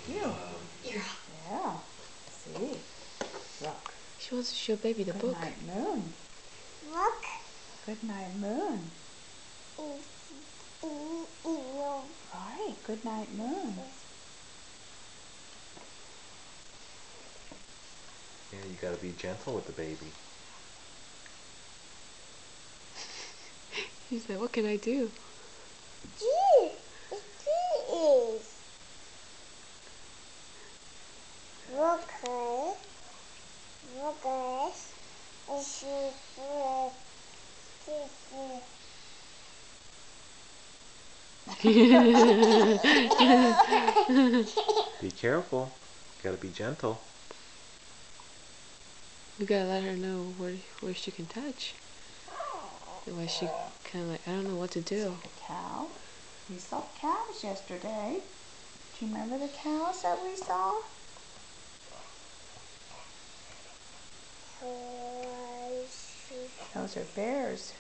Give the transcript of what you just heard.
You. Yeah. See. Look. She wants to show baby the book. Good night, moon. Look. Good night, moon. Right. Good night, moon. Yeah, you gotta be gentle with the baby. She's like, what can I do? Gee, it is. Look, Be careful. You gotta be gentle. We gotta let her know where she can touch. Otherwise she kind of like, I don't know what to do. The cow. We saw cows yesterday. Do you remember the cows that we saw? Those are bears.